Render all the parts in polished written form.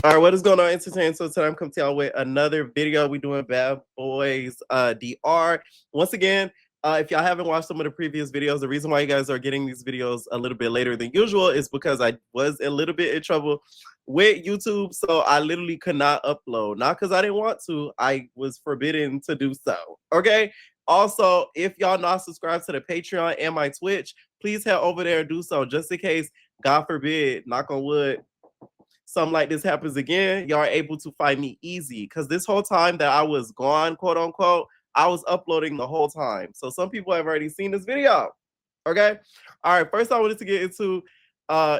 All right, what is going on, entertainment? So today I'm coming to y'all with another video. We doing Bad Boys DR. Once again, if y'all haven't watched some of the previous videos, the reason why you guys are getting these videos a little bit later than usual is because I was a little bit in trouble with YouTube, so I literally could not upload. Not because I didn't want to, I was forbidden to do so. Okay. Also, if y'all not subscribed to the Patreon and my Twitch, please head over there and do so, just in case, God forbid, knock on wood, something like this happens again, y'all are able to find me easy. Because this whole time that I was gone, quote unquote, I was uploading the whole time. So some people have already seen this video. Okay. All right. First, I wanted to get into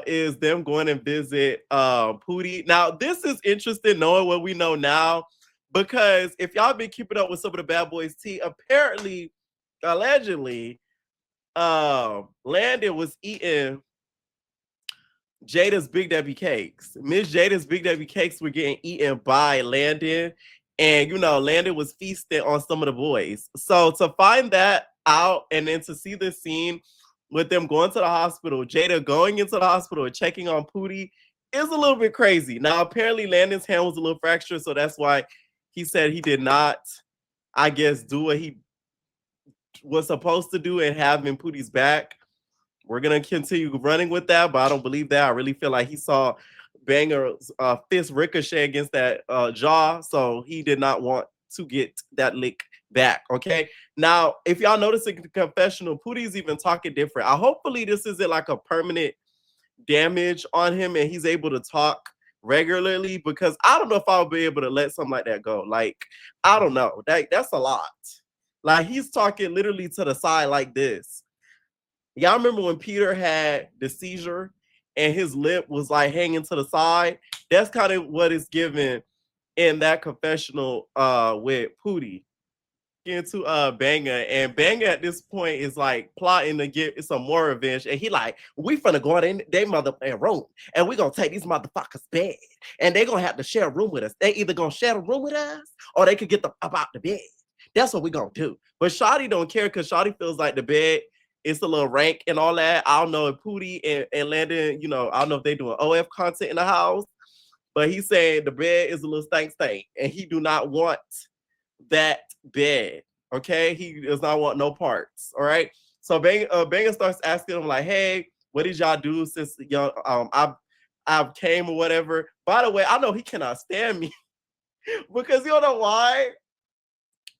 is them going and visit Pootie. Now, this is interesting knowing what we know now, because if y'all been keeping up with some of the Bad Boys tea, apparently, allegedly, Landon was eating Jada's Big Debbie cakes. Miss Jada's Big Debbie cakes were getting eaten by Landon. And, you know, Landon was feasting on some of the boys. So to find that out and then to see this scene with them going to the hospital, Jada going into the hospital and checking on Pootie is a little bit crazy. Now, apparently Landon's hand was a little fractured, so that's why he said he did not, I guess, do what he was supposed to do and have in Pootie's back. We're going to continue running with that, but I don't believe that. I really feel like he saw Banger's fist ricochet against that jaw, so he did not want to get that lick back, okay? Now, if y'all notice in the confessional, Pootie's even talking different. Hopefully this isn't like a permanent damage on him and he's able to talk regularly, because I don't know if I'll be able to let something like that go. Like, I don't know. That's a lot. Like, he's talking literally to the side like this. Y'all remember when Peter had the seizure and his lip was like hanging to the side? That's kind of what it's given in that confessional with Pootie. Into Banger, and Banger at this point is like plotting to get some more revenge, and he like, we finna go in their motherfucking room and we gonna take these motherfuckers bed and they gonna have to share a room with us. They either gonna share a room with us or they could get the about the bed. That's what we gonna do. But Shawty don't care, because Shawty feels like the bed, it's a little rank and all that. I don't know if Pootie and Landon, you know, I don't know if they doing OF content in the house, but he's saying the bed is a little stank and he do not want that bed. Okay, he does not want no parts. All right. So Banger starts asking him like, "Hey, what did y'all do since y'all I've came or whatever?" By the way, I know he cannot stand me because you don't know why.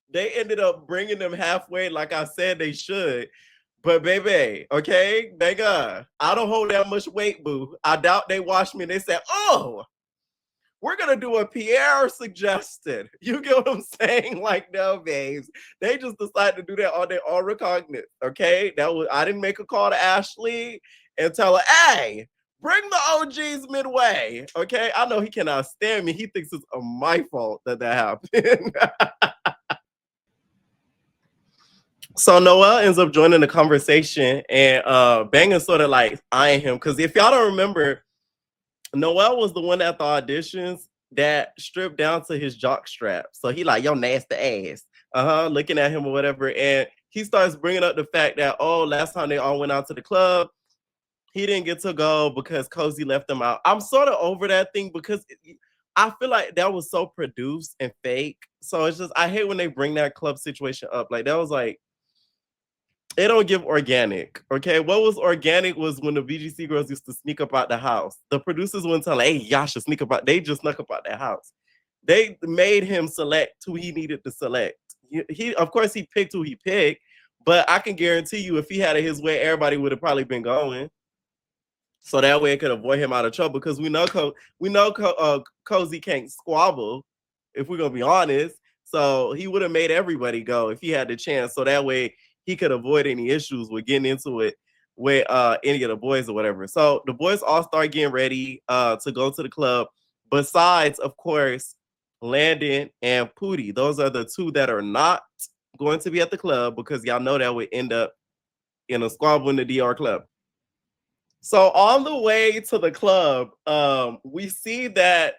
They ended up bringing them halfway, like I said they should. But baby, okay, Banger, I don't hold that much weight, boo. I doubt they watched me and they said, "Oh, we're gonna do a Pierre suggested." You get what I'm saying? Like, no, babes. They just decided to do that on their own recognizance. Okay. I didn't make a call to Ashley and tell her, hey, bring the OGs midway. Okay. I know he cannot stand me. He thinks it's my fault that happened. So Noel ends up joining the conversation, and Banger sort of like eyeing him, because if y'all don't remember, Noel was the one at the auditions that stripped down to his jock strap. So he like, yo, nasty ass. Looking at him or whatever. And he starts bringing up the fact that, oh, last time they all went out to the club, he didn't get to go because Cozy left him out. I'm sort of over that thing, because I feel like that was so produced and fake. So it's just, I hate when they bring that club situation up. Like, that was like, it don't give organic. Okay, what was organic was when the VGC girls used to sneak up out the house. The producers wouldn't tell, hey, y'all should sneak up out. They just snuck up out their house. They made him select who he needed to select. He of course he picked who he picked, but I can guarantee you, if he had it his way, everybody would have probably been going. So that way it could avoid him out of trouble, because we know Cozy can't squabble, if we're gonna be honest. So he would have made everybody go if he had the chance. So that way he could avoid any issues with getting into it with any of the boys or whatever. So the boys all start getting ready to go to the club. Besides, of course, Landon and Pootie. Those are the two that are not going to be at the club, because y'all know that would end up in a squabble in the DR club. So on the way to the club, we see that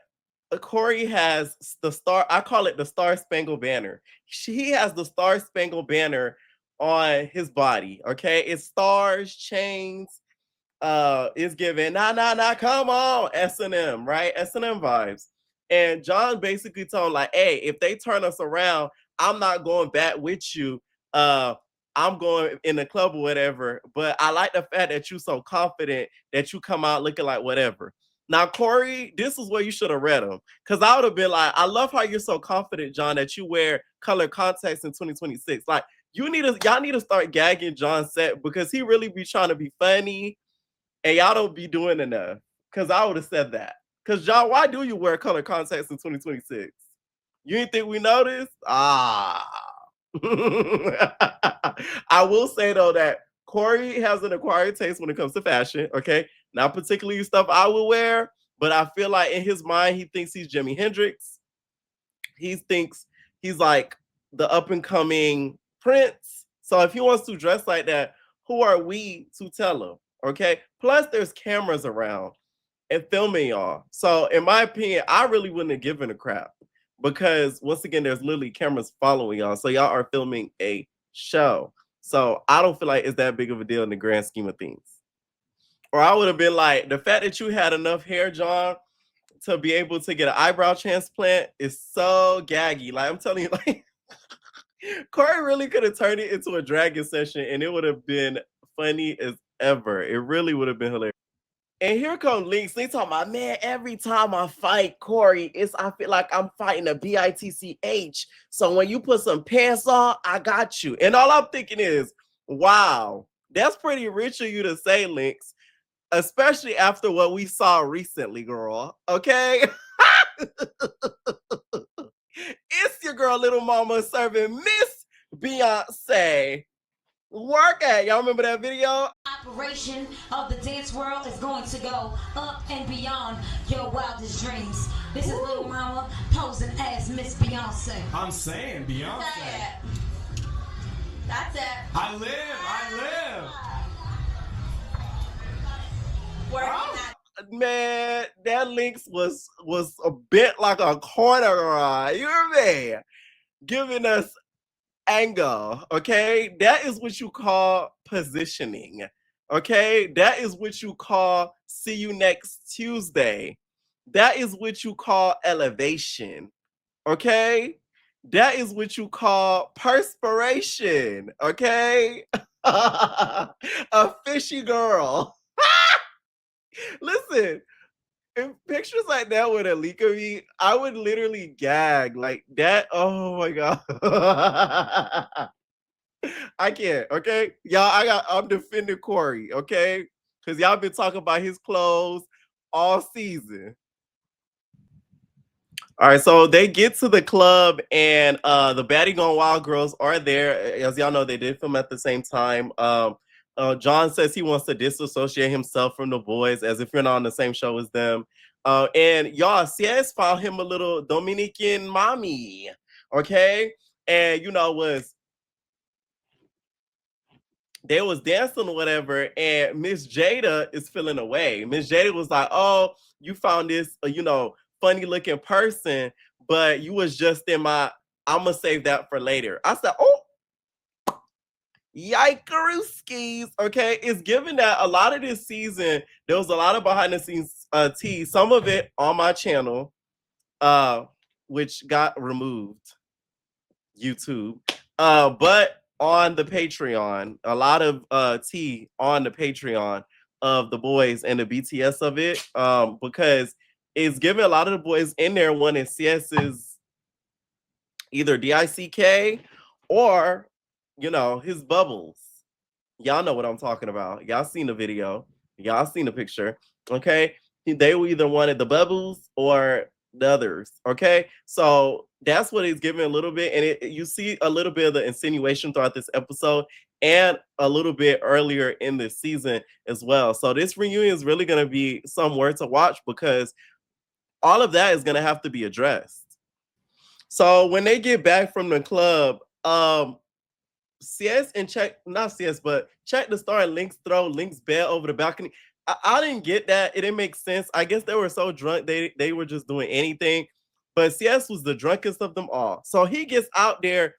Corey has the star. I call it the Star Spangled Banner. He has the Star Spangled Banner on his body. Okay, it's stars, chains. It's giving nah, come on, S&M, right? S&M vibes. And John basically told him, like, hey, if they turn us around, I'm not going back with you. I'm going in the club or whatever. But I like the fact that you're so confident that you come out looking like whatever. Now, Corey, this is where you should have read him. Because I would have been like, I love how you're so confident, John, that you wear color contacts in 2026. Like, y'all need to start gagging John Set because he really be trying to be funny and y'all don't be doing enough. Because I would have said that. Because John, why do you wear color contacts in 2026? You didn't think we noticed? Ah. I will say though that Corey has an acquired taste when it comes to fashion. Okay, not particularly stuff I would wear, but I feel like in his mind he thinks he's Jimi Hendrix. He thinks he's like the up and coming Prince. So if he wants to dress like that, who are we to tell him? Okay. Plus, there's cameras around and filming y'all. So in my opinion, I really wouldn't have given a crap because once again, there's literally cameras following y'all. So y'all are filming a show. So I don't feel like it's that big of a deal in the grand scheme of things. Or I would have been like, the fact that you had enough hair, John, to be able to get an eyebrow transplant is so gaggy. Like I'm telling you, like Corey really could have turned it into a dragon session and it would have been funny as ever. It really would have been hilarious. And here comes Links. They talking about, man, every time I fight Corey, I feel like I'm fighting a bitch. So when you put some pants on, I got you. And all I'm thinking is, wow, that's pretty rich of you to say, Links, especially after what we saw recently, girl. Okay? It's your girl, Little Mama, serving Miss Beyonce. Work at. Y'all remember that video? Operation of the dance world is going to go up and beyond your wildest dreams. This is Little Mama posing as Miss Beyonce. I'm saying Beyonce. That's it. I live. Man, that Lynx was a bit like a corner. You hear me? Giving us angle, okay? That is what you call positioning, okay? That is what you call see you next Tuesday. That is what you call elevation, okay? That is what you call perspiration, okay? A fishy girl. Listen, if pictures like that would have leaked of me, I would literally gag like that. Oh my god. I can't, okay? I'm defending Corey, okay? Because y'all been talking about his clothes all season. All right, so they get to the club and the Batty Gone Wild girls are there. As y'all know, they did film at the same time. John says he wants to disassociate himself from the boys as if you're not on the same show as them. And y'all, CS found him a little Dominican mommy, okay? And they was dancing or whatever, and Miss Jada is feeling away. Miss Jada was like, "Oh, you found this, funny looking person, but you was just in my. I'm gonna save that for later." I said, "Oh, yikeruskis." Okay, it's given that a lot of this season there was a lot of behind the scenes tea. Some of it on my channel, which got removed, YouTube, but on the Patreon, a lot of tea on the Patreon of the boys and the BTS of it, because it's giving a lot of the boys in there wanting CS's either DICK or his bubbles. Y'all know what I'm talking about. Y'all seen the video. Y'all seen the picture. Okay. They either wanted the bubbles or the others. Okay. So that's what it's giving a little bit. And you see a little bit of the insinuation throughout this episode and a little bit earlier in the season as well. So this reunion is really going to be somewhere to watch because all of that is going to have to be addressed. So when they get back from the club, CS and not CS, but Check the Star and Link's throw Link's bed over the balcony. I didn't get that. It didn't make sense. I guess they were so drunk they were just doing anything. But CS was the drunkest of them all. So he gets out there,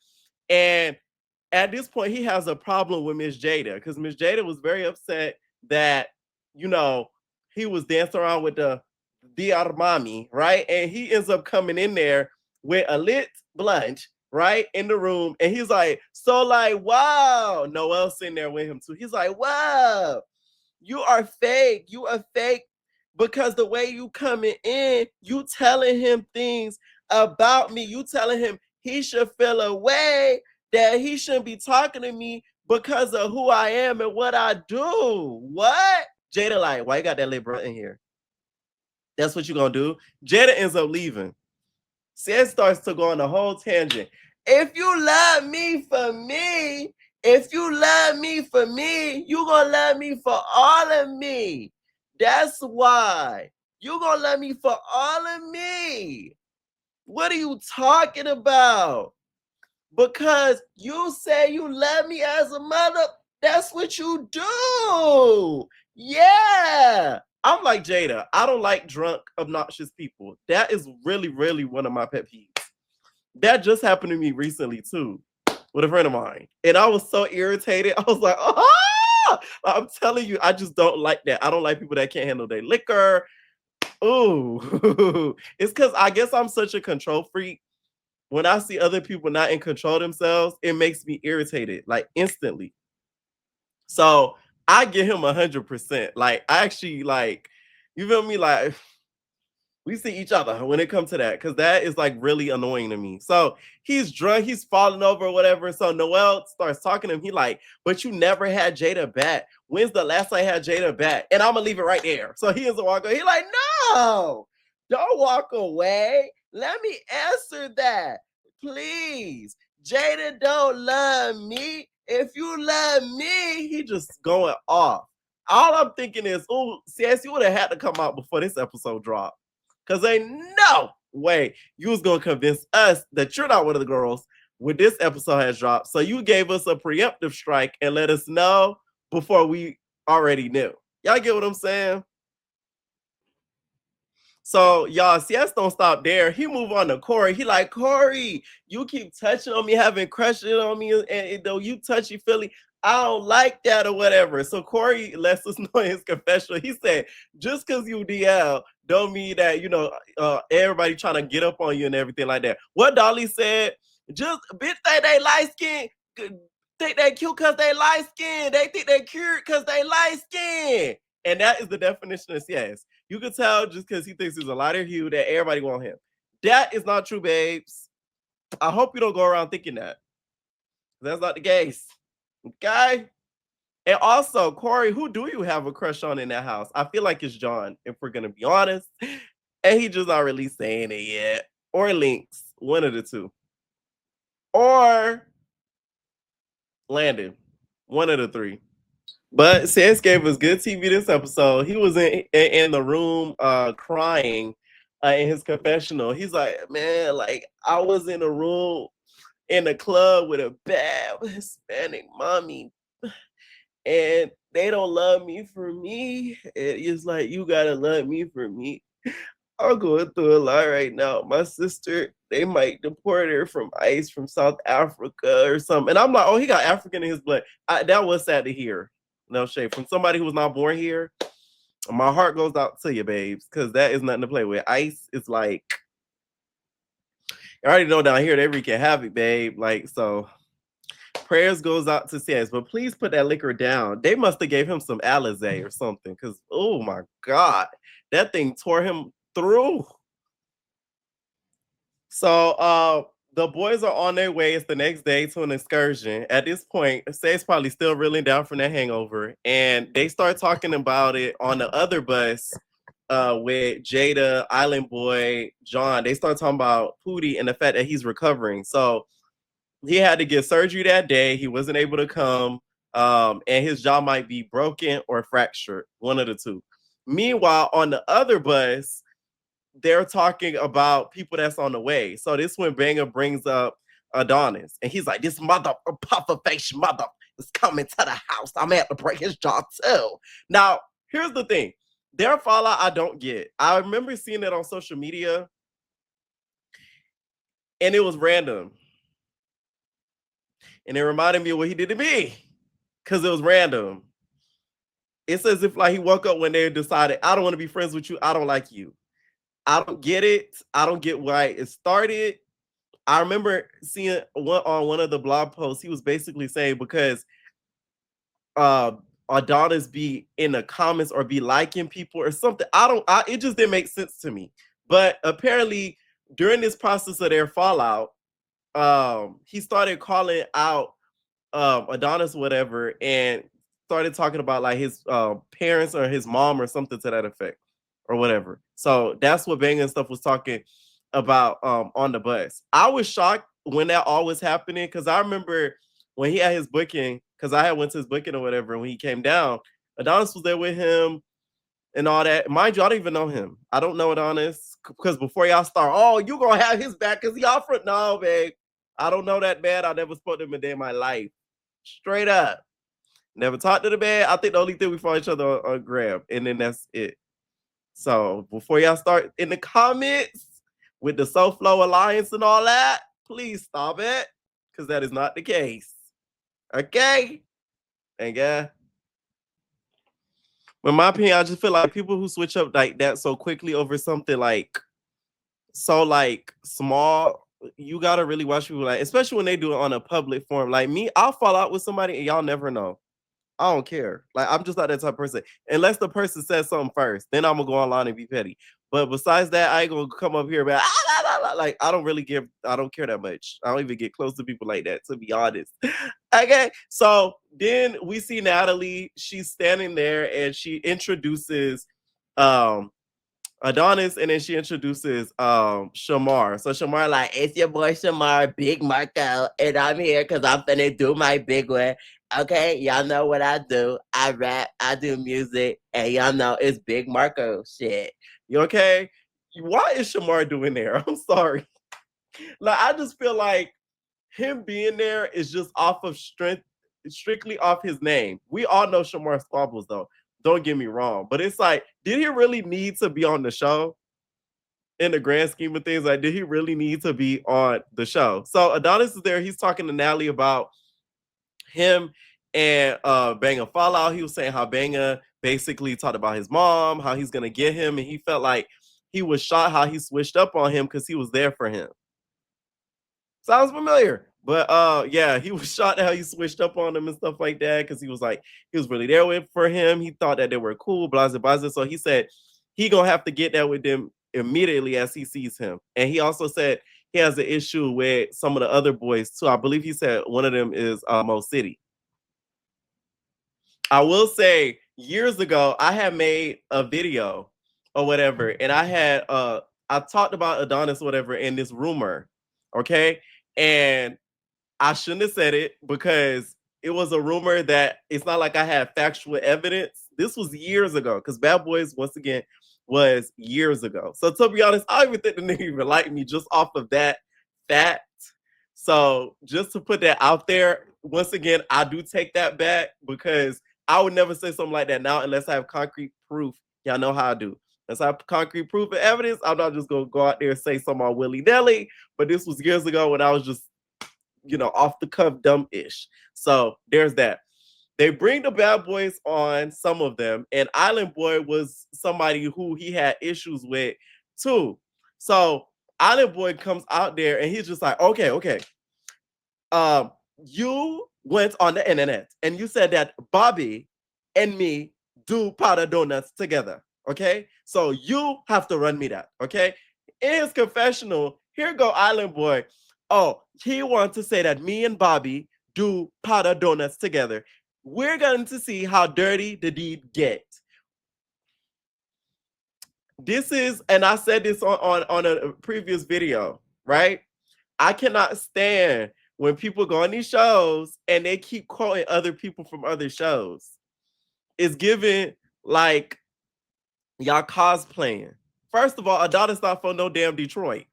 and at this point, he has a problem with Miss Jada because Miss Jada was very upset that he was dancing around with the the Armani, right? And he ends up coming in there with a lit blunt, right, in the room. And he's like, so like, wow. Noel's in there with him too. He's like, wow, you are fake. You are fake because the way you coming in, you telling him things about me. You telling him he should feel a way that he shouldn't be talking to me because of who I am and what I do. What? Jada like, why you got that lit blunt in here? That's what you gonna do. Jada ends up leaving. Sid starts to go on a whole tangent. If you love me for me, if you love me for me, you gonna love me for all of me. That's why. You gonna love me for all of me. What are you talking about? Because you say you love me as a mother. That's what you do. Yeah. I'm like Jada. I don't like drunk, obnoxious people. That is really, really one of my pet peeves. That just happened to me recently too, with a friend of mine. And I was so irritated. I was like, oh, I'm telling you, I just don't like that. I don't like people that can't handle their liquor. Ooh. It's because I guess I'm such a control freak. When I see other people not in control of themselves, it makes me irritated, like instantly. So I give him 100%. Like I actually like, you feel me? Like we see each other when it comes to that, because that is like really annoying to me. So he's drunk, he's falling over or whatever. So Noel starts talking to him. He like, but you never had Jada back. When's the last time I had Jada back? And I'm gonna leave it right there. So he doesn't walk away. He like, no, don't walk away. Let me answer that, please. Jada don't love me. If you love me, he just going off. All I'm thinking is, oh, CS, you would have had to come out before this episode dropped. Because ain't no way you was going to convince us that you're not one of the girls when this episode has dropped. So you gave us a preemptive strike and let us know before we already knew. Y'all get what I'm saying? So y'all, CS don't stop there. He move on to Corey. He like, Corey, you keep touching on me, having crushes on me, and though you touchy feely, I don't like that or whatever. So Corey lets us know in his confessional. He said, just because you DL don't mean that, everybody trying to get up on you and everything like that. What Dolly said, just bitch think they light skin, think they cute because they light skin. They think they cute because they light skin. And that is the definition of CS. You can tell just because he thinks he's a lighter hue that everybody want him. That is not true, babes. I hope you don't go around thinking that. That's not the case. Okay? And also, Corey, who do you have a crush on in that house? I feel like it's John, if we're going to be honest. And he just not really saying it yet. Or Lynx. One of the two. Or Landon. One of the three. But Sans gave us good TV this episode. He was in the room crying in his confessional. He's like, man, like I was in a room in a club with a bad Hispanic mommy, and they don't love me for me. It's like, you gotta love me for me. I'm going through a lot right now. My sister, they might deport her from ICE from South Africa or something. And I'm like, oh, he got African in his blood. That was sad to hear. No shade. From somebody who was not born here, my heart goes out to you, babes, because that is nothing to play with. ICE is like, I already know down here they wreaking havoc, babe. Like, so prayers goes out to CS, but please put that liquor down. They must have gave him some Alizé or something, because, oh my God, that thing tore him through. So the boys are on their way. It's the next day to an excursion. At this point, Say's probably still reeling down from that hangover. And they start talking about it on the other bus with Jada, Island Boy, John. They start talking about Pootie and the fact that he's recovering. So he had to get surgery that day. He wasn't able to come. And his jaw might be broken or fractured, one of the two. Meanwhile, on the other bus, they're talking about people that's on the way. So this when Banger brings up Adonis, and he's like, this mother puffer face mother is coming to the house. I'm gonna have to break his jaw too. Now, here's the thing. Their fallout I don't get. I remember seeing it on social media, and it was random. And it reminded me of what he did to me, because it was random. It's as if like he woke up one day and decided, I don't want to be friends with you. I don't like you. I don't get it. I don't get why it started. I remember seeing one of the blog posts. He was basically saying because uh Adonis be in the comments or be liking people or something. It just didn't make sense to me. But apparently during this process of their fallout, he started calling out Adonis, whatever, and started talking about like his parents or his mom or something to that effect or whatever. So that's what Bang and stuff was talking about on the bus. I was shocked when that all was happening because I remember when he had his booking, because I had went to his booking or whatever, and when he came down, Adonis was there with him and all that. Mind you, I don't even know him. I don't know Adonis because before y'all start, oh, you gonna have his back because y'all front. No, babe. I don't know that bad. I never spoke to him a day in my life. Straight up. Never talked to the man. I think the only thing we follow each other on Grab, and then that's it. So before y'all start in the comments with the SoFlo Alliance and all that, please stop it. Because that is not the case. Okay? And yeah. In my opinion, I just feel like people who switch up like that so quickly over something like so like small, you gotta really watch people like, especially when they do it on a public forum. Like me, I'll fall out with somebody and y'all never know. I don't care. Like I'm just not that type of person. Unless the person says something first, then I'm gonna go online and be petty. But besides that, I ain't gonna come up here, but like I don't really give. I don't care that much. I don't even get close to people like that, to be honest. Okay, so then we see Natalie. She's standing there and she introduces um Adonis, and then she introduces Shamar. So Shamar like, it's your boy Shamar, Big Marco, and I'm here because I'm finna do my big one. Okay, y'all know what I do. I rap, I do music, and y'all know it's Big Marco shit. You okay? Why is Shamar doing there? I'm sorry. Like I just feel like him being there is just off of strength, strictly off his name. We all know Shamar squabbles though. Don't get me wrong, but it's like, did he really need to be on the show? In the grand scheme of things, like, did he really need to be on the show? So Adonis is there. He's talking to Natalie about him and Banga Fallout. He was saying how Banga basically talked about his mom, how he's gonna get him, and he felt like he was shocked how he switched up on him because he was there for him. Sounds familiar. But yeah, he was shocked how he switched up on him and stuff like that because he was like, he was really there with for him. He thought that they were cool, blah, blah, blah. So he said he gonna have to get that with them immediately as he sees him. And he also said he has an issue with some of the other boys too. I believe he said one of them is Mo City. I will say years ago, I had made a video or whatever, and I talked about Adonis or whatever in this rumor. Okay. And I shouldn't have said it because it was a rumor that it's not like I had factual evidence. This was years ago because Bad Boys, once again, was years ago. So to be honest, I don't even think the nigga even liked me just off of that fact. So just to put that out there, once again, I do take that back because I would never say something like that now unless I have concrete proof. Y'all know how I do. Unless I have concrete proof and evidence, I'm not just gonna go out there and say something all willy-nilly. But this was years ago when I was just, off the cuff, dumb-ish. So there's that. They bring the Bad Boys on, some of them, and Island Boy was somebody who he had issues with too. So Island Boy comes out there and he's just like, okay. You went on the internet and you said that Bobby and me do powder donuts together. Okay. So you have to run me that. Okay. In his confessional, here go Island Boy. Oh, he wants to say that me and Bobby do powder donuts together. We're going to see how dirty the deed get. This is, and I said this on a previous video, right? I cannot stand when people go on these shows and they keep quoting other people from other shows. It's given like y'all cosplaying. First of all, Adonis not from no damn Detroit.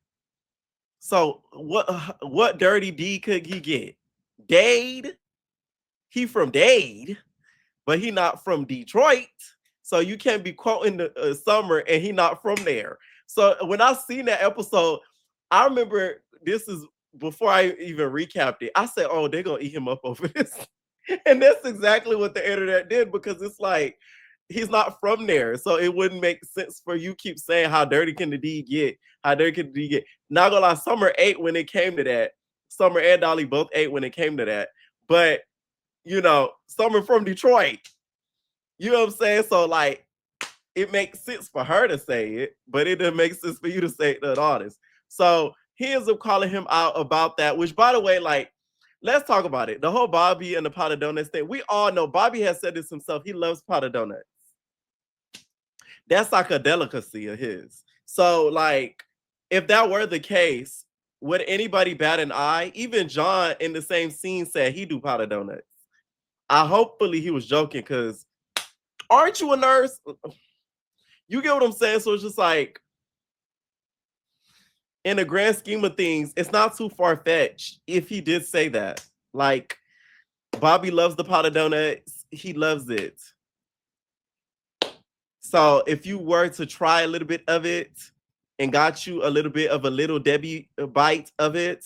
So what dirty D could he get? Dade? He from Dade, but he not from Detroit. So you can't be quoting the Summer and he not from there. So when I seen that episode, I remember this is before I even recapped it. I said, oh, they're gonna eat him up over this. And that's exactly what the internet did because it's like he's not from there, so it wouldn't make sense for you keep saying how dirty can the D get? How dirty can the D get? Not gonna lie, Summer ate when it came to that. Summer and Dolly both ate when it came to that. But Summer from Detroit. You know what I'm saying? So like, it makes sense for her to say it, but it doesn't make sense for you to say it to an artist. So he ends up calling him out about that, which, by the way, like, let's talk about it. The whole Bobby and the pot of donuts thing. We all know Bobby has said this himself. He loves pot of donuts. That's like a delicacy of his. So, like, if that were the case, would anybody bat an eye? Even John in the same scene said he do pot of donuts. Hopefully he was joking, because aren't you a nurse? You get what I'm saying? So it's just like, in the grand scheme of things, it's not too far-fetched if he did say that. Like, Bobby loves the pot of donuts. He loves it. So if you were to try a little bit of it and got you a little bit of a Little Debbie bite of it,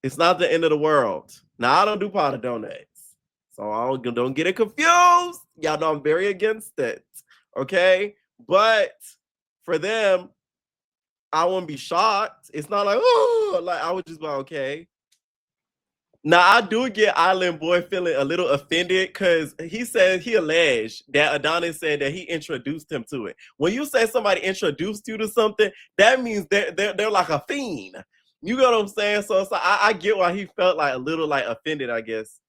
it's not the end of the world. Now, I don't do pot of donuts, so don't get it confused. Y'all know I'm very against it, okay? But for them, I wouldn't be shocked. It's not like, oh, like, I would just be like, okay. Now, I do get Island Boy feeling a little offended, because he alleged that Adonis said that he introduced him to it. When you say somebody introduced you to something, that means they're like a fiend. You know what I'm saying? So it's like, I get why he felt like a little like offended, I guess.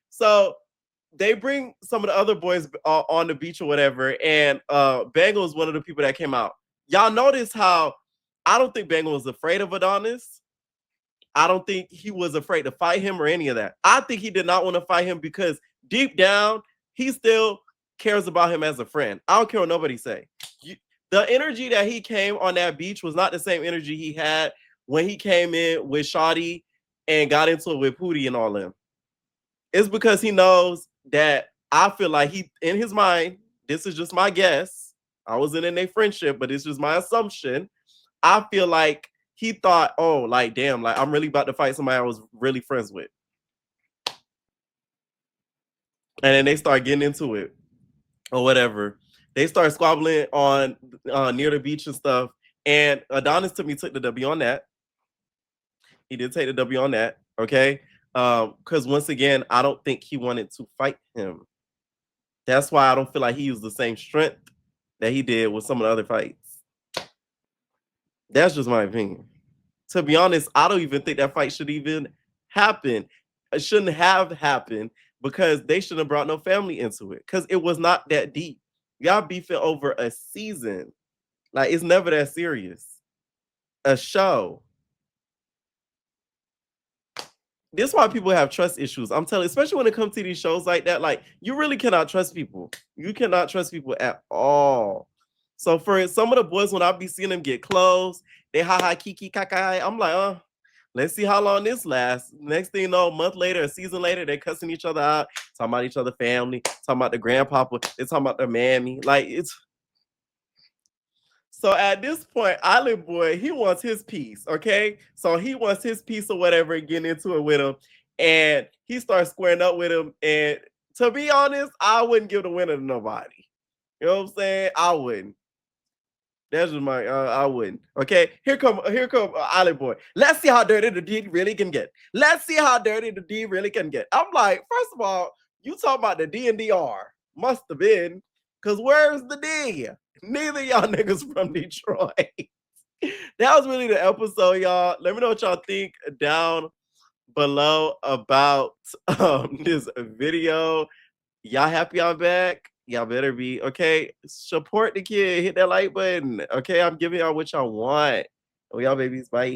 So they bring some of the other boys on the beach or whatever, and Bangle is one of the people that came out. Y'all notice how I don't think Bangle was afraid of Adonis. I don't think he was afraid to fight him or any of that. I think he did not want to fight him because deep down, he still cares about him as a friend. I don't care what nobody say. The energy that he came on that beach was not the same energy he had when he came in with Shawty and got into it with Pootie and all them. It's because he knows that, I feel like he, in his mind, this is just my guess. I wasn't in a friendship, but it's just my assumption. I feel like he thought, oh, like, damn, like, I'm really about to fight somebody I was really friends with. And then they start getting into it or whatever. They start squabbling on near the beach and stuff. And Adonis took the W on that. He did take the W on that, okay? Because once again, I don't think he wanted to fight him. That's why I don't feel like he used the same strength that he did with some of the other fights. That's just my opinion. To be honest, I don't even think that fight should even happen. It shouldn't have happened, because they shouldn't have brought no family into it, because it was not that deep. Y'all beefing over a season. Like, it's never that serious. A show. This is why people have trust issues. I'm telling you, especially when it comes to these shows like that, like, you really cannot trust people. You cannot trust people at all. So for some of the boys, when I be seeing them get close, they ha kiki kakai, I'm like, let's see how long this lasts. Next thing you know, a month later, a season later, they're cussing each other out, talking about each other's family, talking about the grandpapa, they're talking about their mammy. Like, it's... So at this point, Island Boy, he wants his piece, okay? So he wants his piece or whatever, getting into it with him, and he starts squaring up with him. And to be honest, I wouldn't give the winner to nobody. You know what I'm saying? I wouldn't. That's just my, I wouldn't. Okay, here come Island Boy. Let's see how dirty the D really can get. Let's see how dirty the D really can get. I'm like, first of all, you talking about the D and DR. Must have been, because where's the D? Neither y'all niggas from Detroit. That was really the episode, y'all. Let me know what y'all think down below about this video. Y'all happy I'm back? Y'all better be, okay? Support the kid. Hit that like button. Okay, I'm giving y'all what y'all want. Oh, y'all babies, bye.